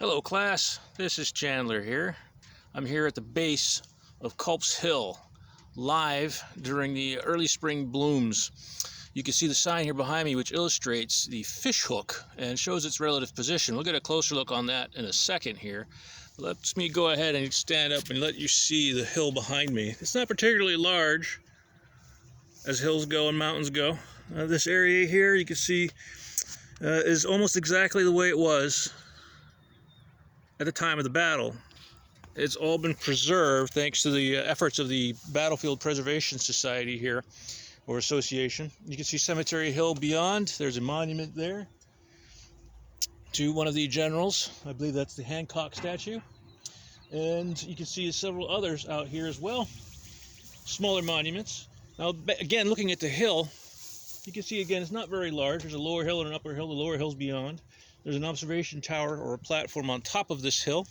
Hello class, this is Chandler here. I'm here at the base of Culps Hill, live during the early spring blooms. You can see the sign here behind me which illustrates the fishhook and shows its relative position. We'll get a closer look on that in a second here. Let me go ahead and stand up and let you see the hill behind me. It's not particularly large as hills go and mountains go. This area here you can see is almost exactly the way it was at the time of the battle. It's all been preserved thanks to the efforts of the Battlefield Preservation Society here, or association. You can see Cemetery Hill beyond. There's a monument there to one of the generals. I believe that's the Hancock statue. And you can see several others out here as well, smaller monuments. Now again, looking at the hill, you can see again it's not very large. There's a lower hill and an upper hill. The lower hill's beyond. There's an observation tower or a platform on top of this hill.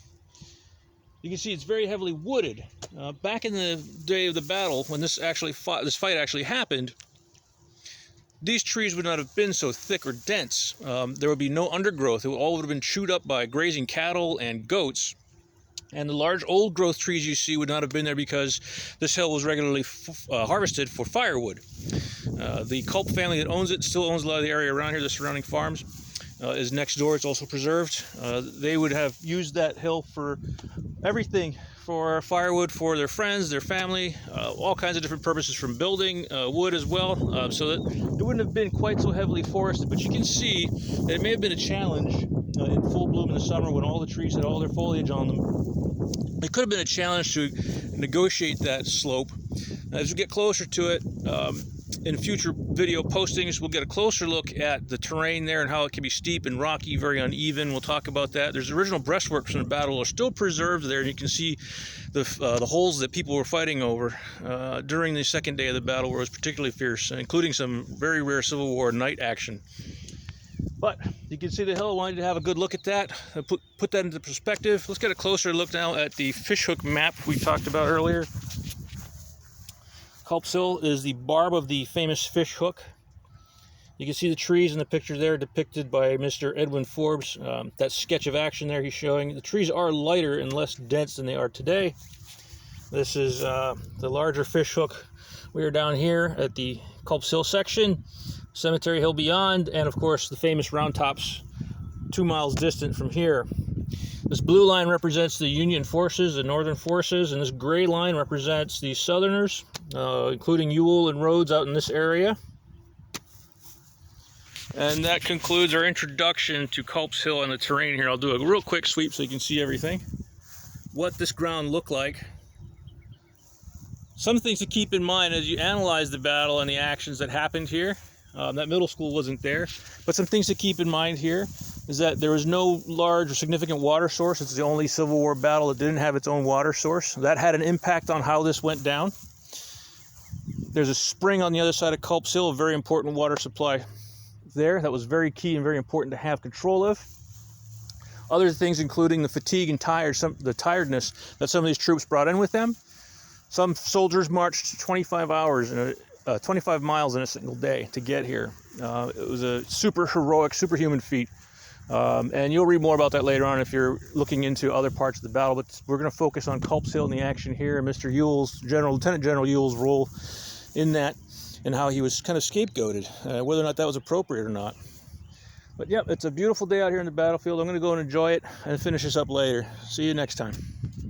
You can see it's very heavily wooded. Back in the day of the battle, when this fight actually happened, these trees would not have been so thick or dense. There would be no undergrowth. It all would have been chewed up by grazing cattle and goats. And the large old growth trees you see would not have been there because this hill was regularly harvested for firewood. The Culp family that owns it still owns a lot of the area around here, the surrounding farms. Is next door. It's also preserved. They would have used that hill for everything, for firewood for their friends, their family, all kinds of different purposes, from building, wood as well, so that it wouldn't have been quite so heavily forested. But you can see that it may have been a challenge in full bloom in the summer when all the trees had all their foliage on them. It could have been a challenge to negotiate that slope. As we get closer to it, in future video postings, we'll get a closer look at the terrain there and how it can be steep and rocky, very uneven. We'll talk about that. There's original breastworks from the battle are still preserved there, and you can see the holes that people were fighting over during the second day of the battle, where it was particularly fierce, including some very rare Civil War night action. But you can see the hill. I wanted to have a good look at that, put that into perspective. Let's get a closer look now at the Fishhook Map we talked about earlier. Culps Hill is the barb of the famous fish hook. You can see the trees in the picture there depicted by Mr. Edwin Forbes. That sketch of action there he's showing. The trees are lighter and less dense than they are today. This is the larger fish hook. We are down here at the Culps Hill section, Cemetery Hill beyond, and of course the famous Round Tops 2 miles distant from here. This blue line represents the Union forces, the Northern forces, and this gray line represents the Southerners, including Ewell and Rhodes out in this area. And that concludes our introduction to Culps Hill and the terrain here. I'll do a real quick sweep so you can see everything, what this ground looked like. Some things to keep in mind as you analyze the battle and the actions that happened here. That middle school wasn't there, but some things to keep in mind here is that there was no large or significant water source. It's the only Civil War battle that didn't have its own water source. That had an impact on how this went down. There's a spring on the other side of Culps Hill, a very important water supply there. That was very key and very important to have control of. Other things including the fatigue and the tiredness that some of these troops brought in with them. Some soldiers marched 25 miles in a single day to get here. It was a super heroic, superhuman feat. And you'll read more about that later on if you're looking into other parts of the battle, but we're going to focus on Culps Hill and the action here, and Mr. Ewell's, Lieutenant General Ewell's role in that, and how he was kind of scapegoated, whether or not that was appropriate or not. But yeah, it's a beautiful day out here in the battlefield. I'm going to go and enjoy it and finish this up later. See you next time.